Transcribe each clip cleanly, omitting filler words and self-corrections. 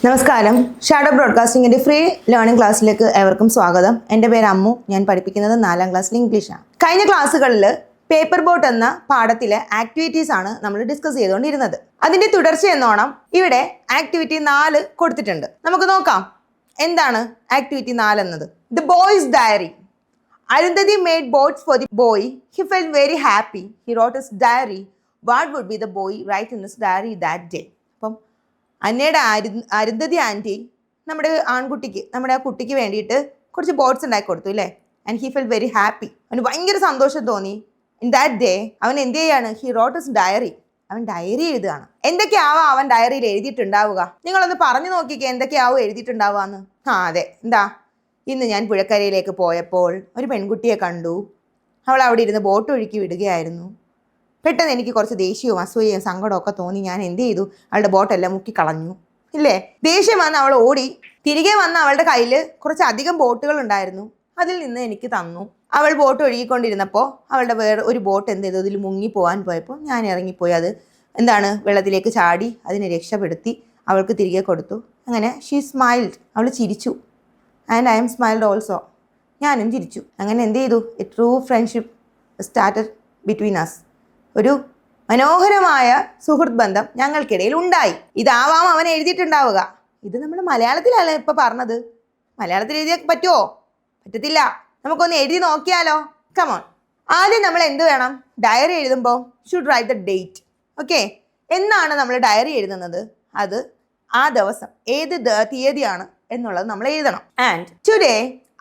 നമസ്കാരം. Shadow ബ്രോഡ്കാസ്റ്റിംഗിന്റെ free learning ക്ലാസ്സിലേക്ക് ഏവർക്കും സ്വാഗതം. എൻ്റെ പേര് അമ്മു. ഞാൻ പഠിപ്പിക്കുന്നത് 4ാം ക്ലാസ്സിൽ ഇംഗ്ലീഷാണ്. കഴിഞ്ഞ ക്ലാസ്സുകളിൽ പേപ്പർ ബോട്ട് എന്ന പാഠത്തിലെ ആക്ടിവിറ്റീസ് ആണ് നമ്മൾ ഡിസ്കസ് ചെയ്തുകൊണ്ടിരുന്നത്. അതിന്റെ തുടർച്ച എന്നോണം ഇവിടെ ആക്ടിവിറ്റി 4 കൊടുത്തിട്ടുണ്ട്. നമുക്ക് നോക്കാം എന്താണ് ആക്ടിവിറ്റി 4 എന്നത്. The boy's diary. Arundhati made boats for the boy. He felt very happy. He wrote his diary. What would be the boy write in his diary that day. അപ്പം അന്നയുടെ അരുന്ധതി ആൻറ്റി നമ്മുടെ ആ കുട്ടിക്ക് വേണ്ടിയിട്ട് കുറച്ച് ബോട്ട്സ് ഉണ്ടാക്കി കൊടുത്തു അല്ലേ. And he felt very happy. അവന് ഭയങ്കര സന്തോഷം തോന്നി. ഇൻ ദാറ്റ് ഡേ അവൻ എന്ത് ചെയ്യാണ്? He wrote his diary. അവൻ ഡയറി എഴുതുകയാണ്. എന്തൊക്കെയാവാം അവൻ ഡയറിയിൽ എഴുതിയിട്ടുണ്ടാവുക? നിങ്ങളൊന്ന് പറഞ്ഞു നോക്കിക്കേ, എന്തൊക്കെയാവും എഴുതിയിട്ടുണ്ടാവുക എന്ന്. അതെ, എന്താ, ഇന്ന് ഞാൻ പുഴക്കരയിലേക്ക് പോയപ്പോൾ ഒരു പെൺകുട്ടിയെ കണ്ടു. അവൾ അവിടെ ഇരുന്ന് ബോട്ട് ഒഴുക്കി വിടുകയായിരുന്നു. പെട്ടെന്ന് എനിക്ക് കുറച്ച് ദേഷ്യവും അസൂയയും സങ്കടമൊക്കെ തോന്നി. ഞാൻ എന്ത് ചെയ്തു? അവളുടെ ബോട്ടെല്ലാം മുക്കിക്കളഞ്ഞു. ഇല്ലേ? ദേഷ്യം വന്ന് അവൾ ഓടി. തിരികെ വന്ന് അവളുടെ കയ്യിൽ കുറച്ച് അധികം ബോട്ടുകൾ ഉണ്ടായിരുന്നു. അതിൽ നിന്ന് എനിക്ക് തന്നു. അവൾ ബോട്ട് ഒഴുകിക്കൊണ്ടിരുന്നപ്പോൾ അവളുടെ വേറെ ഒരു ബോട്ട് എന്ത് ചെയ്തു? അതിൽ മുങ്ങിപ്പോവാൻ പോയപ്പോൾ ഞാൻ ഇറങ്ങിപ്പോയി. അത് എന്താണ്, വെള്ളത്തിലേക്ക് ചാടി അതിനെ രക്ഷപ്പെടുത്തി അവൾക്ക് തിരികെ കൊടുത്തു. അങ്ങനെ ഷീ സ്മൈൽഡ്. അവൾ ചിരിച്ചു. And I am smiled also. ഞാനും ചിരിച്ചു. അങ്ങനെ എന്ത് ചെയ്തു? A true friendship started between us. ഒരു മനോഹരമായ സുഹൃത്ത് ബന്ധം ഞങ്ങൾക്കിടയിൽ ഉണ്ടായി. ഇതാവാം അവൻ എഴുതിയിട്ടുണ്ടാവുക. ഇത് നമ്മൾ മലയാളത്തിലല്ല ഇപ്പം പറഞ്ഞത്. മലയാളത്തിൽ എഴുതിയാൽ പറ്റുമോ? പറ്റത്തില്ല. നമുക്കൊന്ന് എഴുതി നോക്കിയാലോ? കമോൺ. ആദ്യം നമ്മൾ എന്ത് വേണം? ഡയറി എഴുതുമ്പോൾ should write the date. Okay, എന്നാണ് നമ്മൾ ഡയറി എഴുതുന്നത്? അത് ആ ദിവസം ഏത് തീയതിയാണ് എന്നുള്ളത് നമ്മൾ എഴുതണം. And today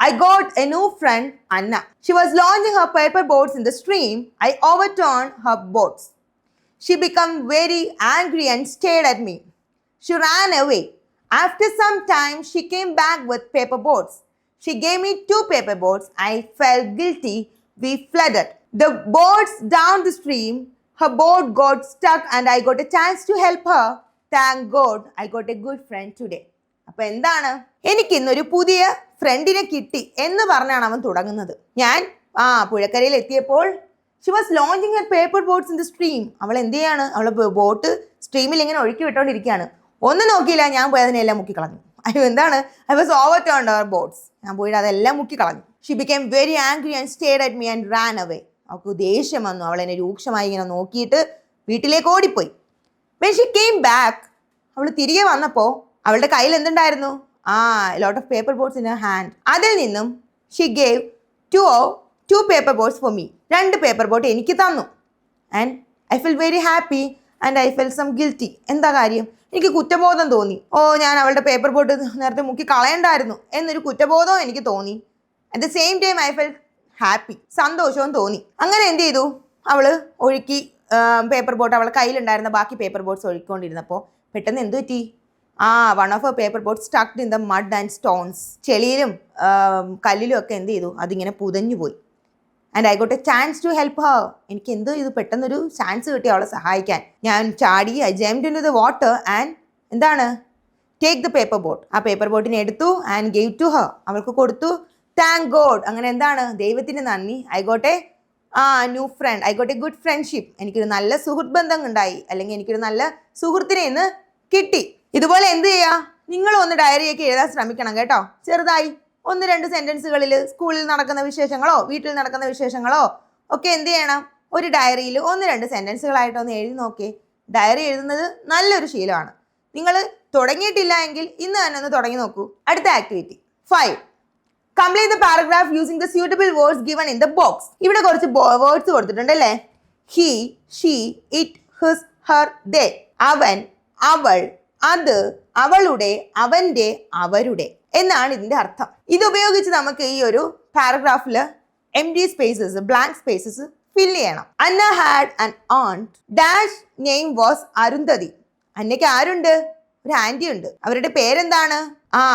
I got a new friend, Anna. She was launching her paper boats in the stream. I overturned her boats. She became very angry and stared at me. She ran away. After some time, she came back with paper boats. She gave me 2 paper boats. I felt guilty. We flooded the boats down the stream. Her boat got stuck and I got a chance to help her. Thank God, I got a good friend today. അപ്പൊ എന്താണ്? എനിക്കിന്നൊരു പുതിയ ഫ്രണ്ടിനെ കിട്ടി എന്ന് പറഞ്ഞാണ് അവൻ തുടങ്ങുന്നത്. ഞാൻ പുഴക്കരയിൽ എത്തിയപ്പോൾ she was launching her paper boats in the stream. അവൾ എന്ത് ചെയ്യാണ്? അവളെ ബോട്ട് സ്ട്രീമിൽ ഇങ്ങനെ ഒഴുക്കി വിട്ടോണ്ടിരിക്കുകയാണ്. ഒന്നും നോക്കിയില്ല, ഞാൻ പോയി അതിനെല്ലാം മുക്കിക്കളഞ്ഞു. എന്താണ്? I was overturned our boats. ഞാൻ പോയിട്ട് അതെല്ലാം മുക്കിക്കളഞ്ഞു. She became very angry and stared at me and ran away. അവൾക്ക് ദേഷ്യം വന്നു. അവൾ എന്നെ രൂക്ഷമായി ഇങ്ങനെ നോക്കിയിട്ട് വീട്ടിലേക്ക് ഓടിപ്പോയി. വെൻ ഷി കെയിം ബാക്ക്, അവൾ തിരികെ വന്നപ്പോൾ അവളുടെ കയ്യിൽ എന്തുണ്ടായിരുന്നു? Lot of paper boats in her hand. അതിൽ നിന്നും she gave 2 paper boats for me. 2 paper boat എനിക്ക് തന്നു. And I feel very happy and I feel some guilty. എന്താ കാര്യം? എനിക്ക് കുറ്റബോധം തോന്നി. ഞാൻ അവളുടെ പേപ്പർ ബോട്ട് നേരത്തെ മുക്കി കളയണ്ടായിരുന്നു എന്നൊരു കുറ്റബോധവും എനിക്ക് തോന്നി. At the same time I felt happy. സന്തോഷവും തോന്നി. അങ്ങനെ എന്ത് ചെയ്തു? അവൾ ഒഴുക്കി പേപ്പർ ബോട്ട് അവളുടെ കയ്യിലുണ്ടായിരുന്ന ബാക്കി പേപ്പർ ബോട്ട്സ് ഒഴുക്കിക്കൊണ്ടിരുന്നപ്പോൾ പെട്ടെന്ന് എന്ത് പറ്റി? One of a paper boat stucked in the mud and stones. ചെളിയിലും കല്ലിലും ഒക്കെ എന്ത് ചെയ്തു? അതിങ്ങനെ പുതഞ്ഞു പോയി. And I got a chance to help her. എനിക്ക് എന്ത് ചെയ്തു? പെട്ടെന്നൊരു ചാൻസ് കിട്ടി അവളെ സഹായിക്കാൻ. ഞാൻ ചാടി, I jumped in to the water and എന്താണ്, ടേക്ക് ദ പേപ്പർ ബോട്ട്. ആ പേപ്പർ ബോട്ടിനെ എടുത്തു ആൻഡ് ഗേവ് ടു ഹർ. അവൾക്ക് കൊടുത്തു. Thank God. അങ്ങനെ എന്താണ്? ദൈവത്തിന് നന്ദി. I got a new friend. I got a good friendship. എനിക്കൊരു നല്ല സുഹൃത്ത് ബന്ധം ഉണ്ടായി, അല്ലെങ്കിൽ എനിക്കൊരു നല്ല സുഹൃത്തിനെ ഇന്ന് കിട്ടി. ഇതുപോലെ എന്ത് ചെയ്യുക? നിങ്ങളും ഒന്ന് ഡയറിയൊക്കെ എഴുതാൻ ശ്രമിക്കണം കേട്ടോ. ചെറുതായി 1-2 സെന്റൻസുകളിൽ സ്കൂളിൽ നടക്കുന്ന വിശേഷങ്ങളോ വീട്ടിൽ നടക്കുന്ന വിശേഷങ്ങളോ ഒക്കെ എന്ത് ചെയ്യണം? ഒരു ഡയറിയിൽ 1-2 സെന്റൻസുകളായിട്ടൊന്ന് എഴുതി നോക്കേ. ഡയറി എഴുതുന്നത് നല്ലൊരു ശീലമാണ്. നിങ്ങൾ തുടങ്ങിയിട്ടില്ല എങ്കിൽ ഇന്ന് തന്നെ ഒന്ന് തുടങ്ങി നോക്കൂ. അടുത്ത activity 5. Complete the paragraph using the suitable words given in the box. ഇവിടെ കുറച്ച് വേർഡ്സ് കൊടുത്തിട്ടുണ്ട് അല്ലേ. He, she, it, his, her, they. അവൻ, അവൾ, അത്, അവളുടെ, അവന്റെ, അവരുടെ എന്നാണ് ഇതിന്റെ അർത്ഥം. ഇതുപയോഗിച്ച് നമുക്ക് ഈ ഒരു പാരഗ്രാഫിൽ empty spaces, blank spaces fill ചെയ്യണം. Anna had an aunt. Dash name was Arundhati. അന്നയ്ക്ക് ആരുണ്ട്? ഒരു ആന്റി ഉണ്ട്. അവരുടെ പേരെന്താണ്?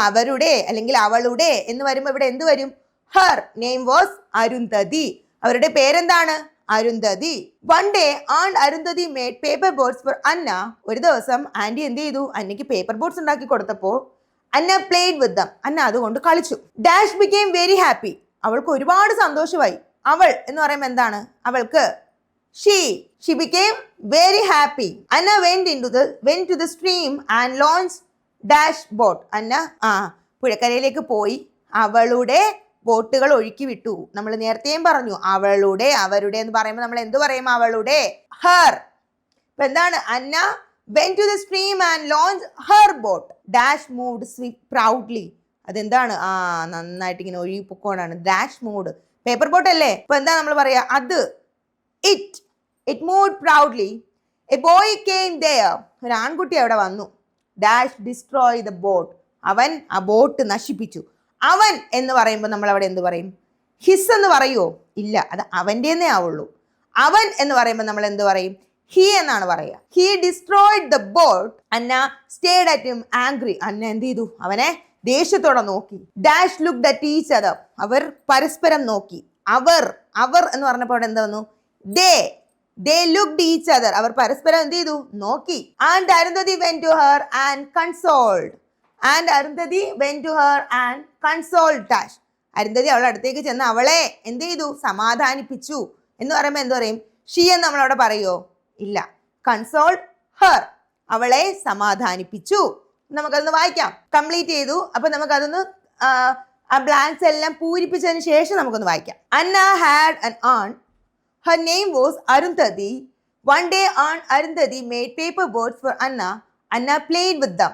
അവരുടെ അല്ലെങ്കിൽ അവളുടെ എന്ന് വരുമ്പോൾ ഇവിടെ എന്ത് വരും? Her name was Arundhati. അവരുടെ പേരെന്താണ്? Arundhati. One day aunt Arundhati made paper boats for Anna. ഒരു ദിവസം ആന്റി എന്ത് ചെയ്തു? അന്നയ്ക്ക് പേപ്പർ ബോട്ട്സ് ഉണ്ടാക്കി കൊടുത്തപ്പോൾ അന്ന പ്ലേഡ് വിത്ത് ദം. അന്ന അതുകൊണ്ട് കളിച്ചു. Dash became very happy. അവൾക്ക് ഒരുപാട് സന്തോഷമായി. അവൾ എന്ന് പറയുമ്പോൾ എന്താണ്? അവൾക്ക് she became very happy. Anna went to the stream and launched dash boat. Anna പുഴക്കരയിലേക്ക് പോയി അവളുടെ ബോട്ടുകൾ ഒഴുക്കി വിട്ടു. നമ്മൾ നേരത്തെയും പറഞ്ഞു അവളുടെ അവരുടെ എന്ന് പറയുമ്പോൾ നമ്മൾ എന്ത് പറയും? അവളുടെ, ഹർ. ഇപ്പൊ എന്താണ്? അന്ന went to the stream and launched her boat. Dash moved proudly. അതെന്താണ്? നന്നായിട്ട് ഇങ്ങനെ ഒഴുകി പൊക്കോണ്ടാണ്. Dash mood. പേപ്പർ ബോട്ട് അല്ലേ? ഇപ്പൊ എന്താ നമ്മൾ പറയാ? അത്. It moved proudly. A boy came there. ഒരു ആൺകുട്ടി അവിടെ വന്നു. Dash destroy the boat. അവൻ ആ ബോട്ട് നശിപ്പിച്ചു. അവൻ എന്ന് പറയുമ്പോൾ നമ്മൾ അവിടെ എന്ത് പറയും? ഹിസ് എന്ന് പറയുമോ? ഇല്ല, അത് അവൻ്റെന്നേ ആവുള്ളൂ. അവൻ എന്ന് പറയുമ്പോൾ നമ്മൾ എന്ത് പറയും? ഹി എന്നാണ് പറയുക. He destroyed the boat. Anna stared at him angry. Anna എന്ത് ചെയ്തു? അവനെ ദേഷ്യത്തോടെ നോക്കി. Dash looked at each other. അവർ പരസ്പരം നോക്കി. അവർ എന്ന് പറഞ്ഞപ്പോൾ അവിടെ എന്താ വന്നു? They looked each other. അവർ പരസ്പരം എന്ത് ചെയ്തു? നോക്കി. And Arundhati went to her and consoled. Dash. Arundhati അവളുടെ അടുത്തേക്ക് ചെന്ന് അവളെ എന്ത് ചെയ്തു? സമാധാനിപ്പിച്ചു. എന്ന് പറയുമ്പോൾ എന്ത് പറയും? ഷീ എന്ന് നമ്മളവിടെ പറയുമോ? ഇല്ല. കൺസോൾഡ് ഹർ. അവളെ സമാധാനിപ്പിച്ചു. നമുക്കതൊന്ന് വായിക്കാം. കംപ്ലീറ്റ് ചെയ്തു. അപ്പൊ നമുക്കതൊന്ന് ആ ബ്ലാങ്ക്സ് എല്ലാം പൂരിപ്പിച്ചതിന് ശേഷം നമുക്കൊന്ന് വായിക്കാം. അന്ന had an aunt. Her name was Arundhati. One day Aunt Arundhati made paper boats for Anna. Anna played with them.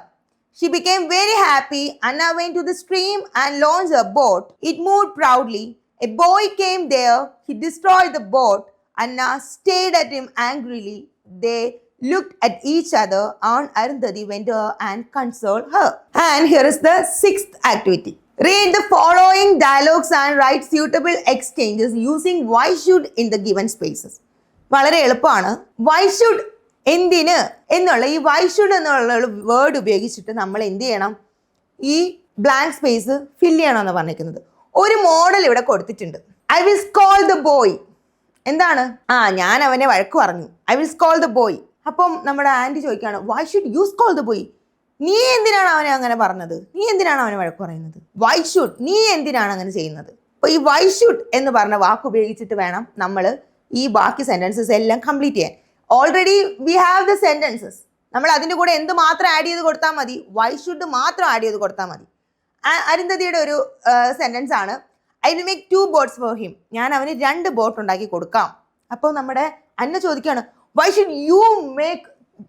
She became very happy. Anna went to the stream and launched her boat. It moved proudly. A boy came there. He destroyed the boat. Anna stared at him angrily. They looked at each other. Aunt Arundhati went to her and consoled her. And here is the 6th activity. Read the following dialogues and write suitable exchanges using why should in the given spaces. വളരെ എളുപ്പമാണ്. why should, എന്തിന് എന്നുള്ള ഈ why should എന്നുള്ള word ഉപയോഗിച്ചിട്ട് നമ്മൾ എന്ത് ചെയ്യണം? ഈ ബ്ലാങ്ക് സ്പേസ് ഫില്ല് ചെയ്യണമെന്ന് പറഞ്ഞിരിക്കുന്നത്. ഒരു മോഡൽ ഇവിടെ കൊടുത്തിട്ടുണ്ട്. I will scold the boy. എന്താണ്? ഞാൻ അവനെ വഴക്ക് പറഞ്ഞു. I will scold the boy. അപ്പം നമ്മുടെ ആൻറ്റി ചോദിക്കുകയാണ് why should you scold the boy? നീ എന്തിനാണ് അവനെ അങ്ങനെ പറഞ്ഞത്? നീ എന്തിനാണ് അവനെ വഴക്ക് പറയുന്നത്? വൈ ഷുഡ്, നീ എന്തിനാണ് അങ്ങനെ ചെയ്യുന്നത്? അപ്പോൾ ഈ വൈ ഷുഡ് എന്ന് പറഞ്ഞ വാക്ക് ഉപയോഗിച്ചിട്ട് വേണം നമ്മൾ ഈ ബാക്കി സെന്റൻസസ് എല്ലാം കംപ്ലീറ്റ് ചെയ്യാൻ. Already we have the sentences. നമ്മൾ അതിൻ്റെ കൂടെ എന്ത് മാത്രം ആഡ് ചെയ്ത് കൊടുത്താൽ മതി? വൈ ഷുഡ് മാത്രം ആഡ് ചെയ്ത് കൊടുത്താൽ മതി. അരുന്ധതിയുടെ ഒരു സെന്റൻസ് ആണ് I will make 2 boats for him. ഞാൻ അവന് 2 ബോട്ട് ഉണ്ടാക്കി കൊടുക്കാം. അപ്പോൾ നമ്മുടെ അന്ന ചോദിക്കുകയാണ് why should you make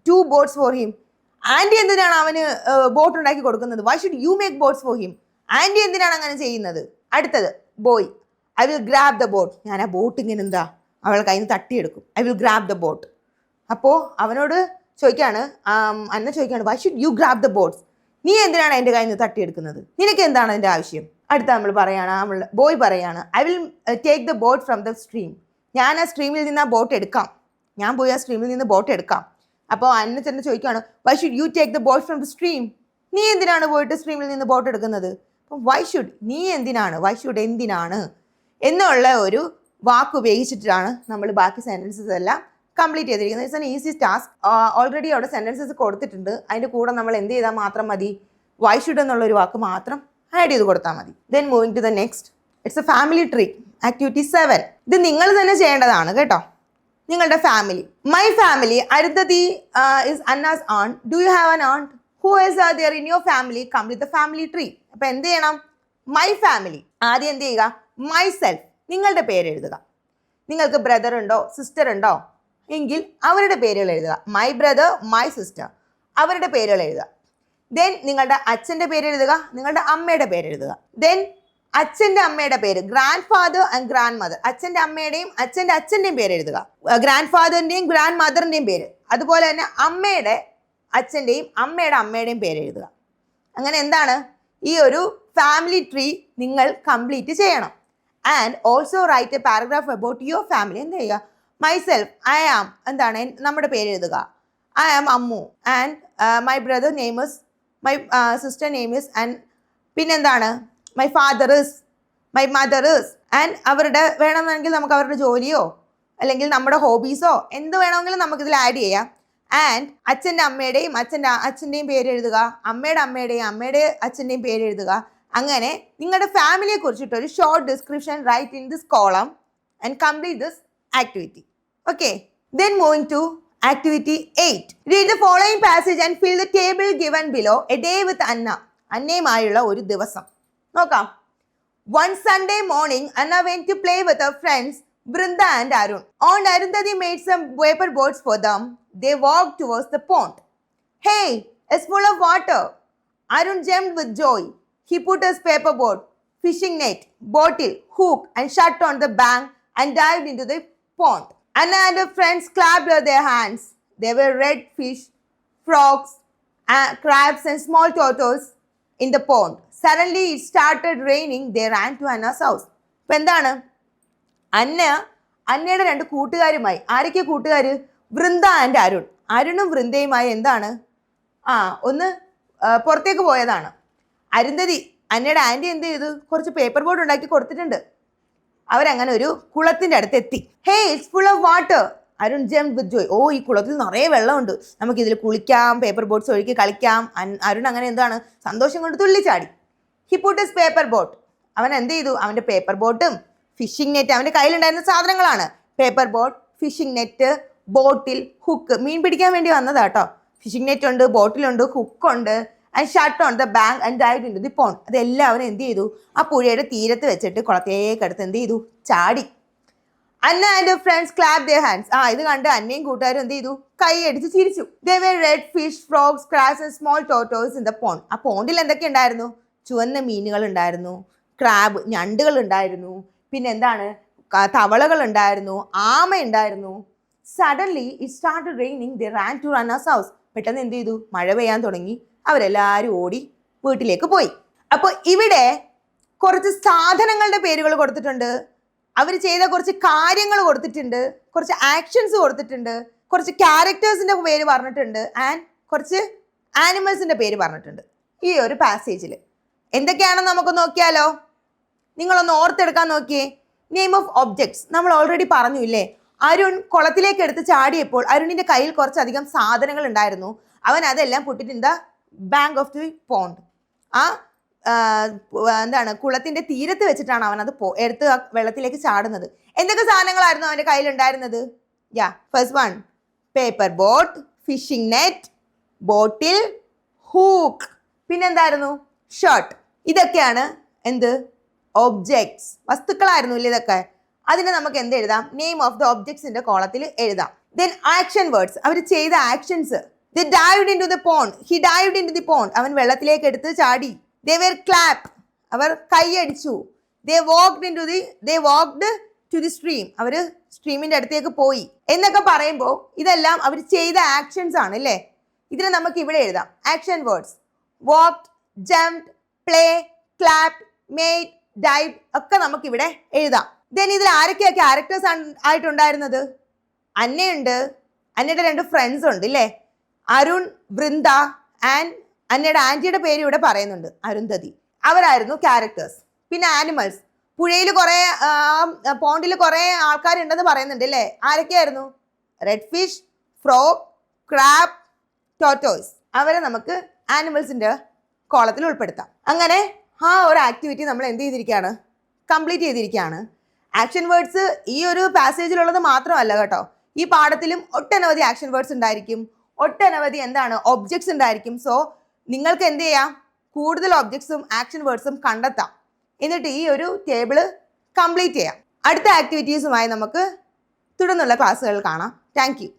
2 boats for him? Aunty എന്തിനാണ് അവന് ബോട്ട് ഉണ്ടാക്കി കൊടുക്കുന്നത്? Why should you make boats for him? Aunty എന്തിനാണ് അങ്ങനെ ചെയ്യുന്നത്? അടുത്തത് boy. I will grab the boat. ഞാൻ ആ ബോട്ട് ഇങ്ങനെ എന്താ അവളെ കയ്യിൽ നിന്ന് തട്ടിയെടുക്കും. I will grab the boat. അപ്പോൾ അവനോട് ചോദിക്കുകയാണ്, അന്ന ചോദിക്കുകയാണ് why should you grab the boats? നീ എന്തിനാണ് എൻ്റെ കയ്യിൽ നിന്ന് തട്ടിയെടുക്കുന്നത്? നിനക്ക് എന്താണ് അതിൻ്റെ ആവശ്യം? അടുത്ത നമ്മൾ ബോയ് പറയാണ് I will take the boat from the stream. ഞാൻ ആ സ്ട്രീമിൽ നിന്ന് ആ ബോട്ട് എടുക്കാം. ഞാൻ പോയി ആ സ്ട്രീമിൽ നിന്ന് ബോട്ട് എടുക്കാം. അപ്പോൾ അന്ന ചെന്ന് ചോദിക്കുകയാണ് why should you take the boat from the stream? നീ എന്തിനാണ് പോയിട്ട് സ്ട്രീമിൽ നിന്ന് ബോട്ട് എടുക്കുന്നത്? അപ്പം വൈ ഷുഡ്, നീ എന്തിനാണ്, വൈ ഷുഡ് എന്തിനാണ് എന്നുള്ള ഒരു വാക്ക് ഉപയോഗിച്ചിട്ടാണ് നമ്മൾ ബാക്കി സെൻറ്റൻസസ് എല്ലാം കംപ്ലീറ്റ് ചെയ്തിരിക്കുന്നത്. It's an easy task. Already അവിടെ സെൻറ്റൻസസ് കൊടുത്തിട്ടുണ്ട്. അതിൻ്റെ കൂടെ നമ്മൾ എന്ത് ചെയ്താൽ മാത്രം മതി? വൈ ഷുഡ് എന്നുള്ളൊരു വാക്ക് മാത്രം ആഡ് ചെയ്ത് കൊടുത്താൽ മതി. Then moving to the next. It's a family tree. Activity 7. ഇത് നിങ്ങൾ തന്നെ ചെയ്യേണ്ടതാണ് കേട്ടോ. നിങ്ങളുടെ family. My family. Arundhati is Anna's aunt. Do you have an aunt? Who else are there in your family? Complete the family tree. അപ്പം എന്ത് ചെയ്യണം? My family. ആദ്യം എന്ത് ചെയ്യുക? My self. നിങ്ങളുടെ പേര് എഴുതുക. നിങ്ങൾക്ക് ബ്രദർ ഉണ്ടോ സിസ്റ്റർ ഉണ്ടോ എങ്കിൽ അവരുടെ പേരുകൾ എഴുതുക. മൈ ബ്രദർ, മൈ സിസ്റ്റർ, അവരുടെ പേരുകൾ എഴുതുക. ദെൻ നിങ്ങളുടെ അച്ഛൻ്റെ പേര് എഴുതുക, നിങ്ങളുടെ അമ്മയുടെ പേര് എഴുതുക. ദെൻ അച്ഛൻ്റെ അമ്മയുടെ പേര്, grand father and grand mother. അച്ഛൻ്റെ അമ്മയുടെയും അച്ഛൻ്റെ അച്ഛൻ്റെയും പേര് എഴുതുക. ഗ്രാൻഡ് ഫാദറിൻ്റെയും ഗ്രാൻഡ് മദറിൻ്റെയും പേര്. അതുപോലെ തന്നെ അമ്മയുടെ അച്ഛൻ്റെയും അമ്മയുടെ അമ്മയുടെയും പേര് എഴുതുക. അങ്ങനെ എന്താണ് ഈ ഒരു ഫാമിലി ട്രീ നിങ്ങൾ കംപ്ലീറ്റ് ചെയ്യണം. And also write a paragraph about your family. എന്ത് ചെയ്യുക? മൈ സെൽഫ്, ഐ ആം, എന്താണ് നമ്മുടെ പേര് എഴുതുക. I am Ammu and my brother name is, my sister name is, and പിന്നെന്താണ് my father is, my mother is. And അവരുടെ വേണമെന്നെങ്കിൽ നമുക്ക് അവരുടെ ജോലിയോ അല്ലെങ്കിൽ നമ്മുടെ ഹോബീസോ എന്ത് വേണമെങ്കിലും നമുക്കിതിൽ ആഡ് ചെയ്യാം. ആൻഡ് അച്ഛൻ്റെ അമ്മയുടെയും അച്ഛൻ്റെയും പേര് എഴുതുക, അമ്മയുടെ അമ്മയുടെ അച്ഛൻ്റെയും പേര് എഴുതുക. അങ്ങനെ നിങ്ങളുടെ ഫാമിലിയെ കുറിച്ചിട്ട് ഒരു short description write in this column and complete this activity. Okay, then moving to Activity 8. Read the following passage and fill the table given below. A day with Anna. അന്നയുമായുള്ള ഒരു ദിവസം. നോക്കാം. One Sunday morning, Anna went to play with her friends, Brinda and Arun. And Arundhati made some paper boats for them. They walked towards the pond. Hey, it's full of water. Arun jumped with joy. He put his paper boat, fishing net, bottle, hook and shut on the bank and dived into the pond. Anna and her friends clapped their hands. There were red fish, frogs, crabs and small turtles in the pond. Suddenly it started raining. They ran to Anna's house. ഇപ്പം എന്താണ്, അന്നയുടെ രണ്ട് കൂട്ടുകാരുമായി, ആരൊക്കെ കൂട്ടുകാർ? Vrinda and Arun. അരുണും വൃന്ദയുമായി എന്താണ്, ഒന്ന് പുറത്തേക്ക് പോയതാണ്. അരുന്ധതി, അന്നയുടെ ആൻറ്റി എന്ത് ചെയ്തു, കുറച്ച് പേപ്പർ ബോർഡ് ഉണ്ടാക്കി കൊടുത്തിട്ടുണ്ട്. അവരങ്ങനെ ഒരു കുളത്തിൻ്റെ അടുത്ത് എത്തി. Hey, it's full of water. Arun jump with joy. ഓ, ഈ കുളത്തിൽ നിറയെ വെള്ളമുണ്ട്, നമുക്കിതിൽ കുളിക്കാം, പേപ്പർ ബോട്ട്സ് ഒഴുക്കി കളിക്കാം. അരുൺ അങ്ങനെ എന്താണ്, സന്തോഷം കൊണ്ട് തുള്ളിച്ചാടി. He put his paper boat. അവൻ എന്ത് ചെയ്തു, അവൻ്റെ പേപ്പർ ബോട്ടും ഫിഷിംഗ് നെറ്റ്, അവൻ്റെ കയ്യിലുണ്ടായിരുന്ന സാധനങ്ങളാണ്. Paper boat, fishing net, bottle, hook. മീൻ പിടിക്കാൻ വേണ്ടി വന്നതാട്ടോ. ഫിഷിംഗ് നെറ്റ് ഉണ്ട്, ബോട്ടിലുണ്ട്, ഹുക്കുണ്ട്. And shirt on the bank and dive into the pond. അതെല്ലാം അവൻ എന്ത് ചെയ്തു, ആ പുഴയുടെ തീരത്ത് വെച്ചിട്ട് കുളത്തേക്കടുത്ത് എന്ത് ചെയ്തു, ചാടി. Anna and friends clap their hands. ഇത് കണ്ട് അന്നയും കൂട്ടുകാരും എന്ത് ചെയ്തു, കൈ അടിച്ച് ചിരിച്ചു. There were red fish, frogs, crabs and small turtles in the pond. ആ പോണ്ടിൽ എന്തൊക്കെ ഉണ്ടായിരുന്നു? ചുവന്ന മീനുകൾ ഉണ്ടായിരുന്നു, ക്രാബ് ഞണ്ടുകൾ ഉണ്ടായിരുന്നു, പിന്നെ എന്താണ്, തവളകൾ ഉണ്ടായിരുന്നു, ആമ ഉണ്ടായിരുന്നു. Suddenly it started raining. They ran to Anna's house. പെട്ടെന്ന് എന്ത് ചെയ്തു, മഴ പെയ്യാൻ തുടങ്ങി. അവരെല്ലാവരും ഓടി വീട്ടിലേക്ക് പോയി. അപ്പോൾ ഇവിടെ കുറച്ച് സാധനങ്ങളുടെ പേരുകൾ കൊടുത്തിട്ടുണ്ട്, അവർ ചെയ്ത കുറച്ച് കാര്യങ്ങൾ കൊടുത്തിട്ടുണ്ട്, കുറച്ച് ആക്ഷൻസ് കൊടുത്തിട്ടുണ്ട്, കുറച്ച് ക്യാരക്ടേഴ്സിൻ്റെ പേര് പറഞ്ഞിട്ടുണ്ട്, ആൻഡ് കുറച്ച് ആനിമൽസിൻ്റെ പേര് പറഞ്ഞിട്ടുണ്ട്. ഈ ഒരു പാസേജിൽ എന്തൊക്കെയാണെന്ന് നമുക്ക് നോക്കിയാലോ. നിങ്ങളൊന്ന് ഓർത്തെടുക്കാൻ നോക്കിയേ. നെയിം ഓഫ് ഒബ്ജക്ട്സ് നമ്മൾ ഓൾറെഡി പറഞ്ഞു ഇല്ലേ. അരുൺ കുളത്തിലേക്ക് എടുത്ത് ചാടിയപ്പോൾ അരുണിൻ്റെ കയ്യിൽ കുറച്ചധികം സാധനങ്ങൾ ഉണ്ടായിരുന്നു. അവൻ അതെല്ലാം പുട്ടിട്ട് in the bank of the pond. എന്താണ്, കുളത്തിൻ്റെ തീരത്ത് വെച്ചിട്ടാണ് അവൻ അത് എടുത്ത് വെള്ളത്തിലേക്ക് ചാടുന്നത്. എന്തൊക്കെ സാധനങ്ങളായിരുന്നു അവൻ്റെ കയ്യിലുണ്ടായിരുന്നത്? First one, paper boat, fishing net, bottle, hook, പിന്നെന്തായിരുന്നു, ഷർട്ട്. ഇതൊക്കെയാണ് എന്ത്, ഒബ്ജക്ട്സ്, വസ്തുക്കളായിരുന്നു ഇല്ലേ ഇതൊക്കെ. അതിനെ നമുക്ക് എന്ത് എഴുതാം, നെയിം ഓഫ് ദ ഒബ്ജക്ട്സിന്റെ കോളത്തിൽ എഴുതാം. ദെൻ ആക്ഷൻ വേർഡ്സ്, അവർ ചെയ്ത actions. They dived into the pond. He dived into the pond. അവൻ വെള്ളത്തിലേക്ക് എടുത്ത് ചാടി. They were clapped. Our കൈയടിച്ചു. They walked to the stream. അവർ സ്ട്രീമിന്റെ അടുത്തേക്ക് പോയി എന്നൊക്കെ പറയുമ്പോൾ ഇതെല്ലാം അവർ ചെയ്ത ആക്ഷൻസ് ആണ് അല്ലേ. ഇതിനെ നമുക്ക് ഇവിടെ എഴുതാം. Action words, walked, jumped, play, clapped, made, dived ഒക്കെ നമുക്കിവിടെ എഴുതാം. ദെൻ ഇതിൽ ആരൊക്കെയാ ക്യാരക്ടേഴ്സ് ആയിട്ടുണ്ടായിരുന്നത്? അന്നയുണ്ട്, അന്നയുടെ രണ്ട് ഫ്രണ്ട്സ് ഉണ്ട് ഇല്ലേ, അരുൺ, വൃന്ദ ആൻഡ് അന്നയുടെ ആൻറ്റിയുടെ പേര് ഇവിടെ പറയുന്നുണ്ട്, അരുന്ധതി. അവരായിരുന്നു ക്യാരക്ടേഴ്സ്. പിന്നെ ആനിമൽസ്, പുഴയിൽ കുറേ പോണ്ടിൽ കുറേ ആൾക്കാരുണ്ടെന്ന് പറയുന്നുണ്ട് അല്ലേ. ആരൊക്കെയായിരുന്നു? Red fish, frog, crab, tortoise. അവരെ നമുക്ക് ആനിമൽസിൻ്റെ കോളത്തിൽ ഉൾപ്പെടുത്താം. അങ്ങനെ ആ ഒരു ആക്ടിവിറ്റി നമ്മൾ എന്ത് ചെയ്തിരിക്കുകയാണ്, കംപ്ലീറ്റ് ചെയ്തിരിക്കുകയാണ്. ആക്ഷൻ വേർഡ്സ് ഈ ഒരു പാസേജിലുള്ളത് മാത്രമല്ല കേട്ടോ, ഈ പാഠത്തിലും ഒട്ടനവധി ആക്ഷൻ വേർഡ്സ് ഉണ്ടായിരിക്കും, ഒട്ടനവധി എന്താണ് ഒബ്ജക്ട്സ് ഉണ്ടായിരിക്കും. സോ നിങ്ങൾക്ക് എന്ത് ചെയ്യാം, കൂടുതൽ ഒബ്ജക്ട്സും ആക്ഷൻ വേർഡ്സും കണ്ടെത്താം. എന്നിട്ട് ഈ ഒരു ടേബിള് കംപ്ലീറ്റ് ചെയ്യാം. അടുത്ത ആക്ടിവിറ്റീസുമായി നമുക്ക് തുടർന്നുള്ള ക്ലാസ്സുകൾ കാണാം. Thank you.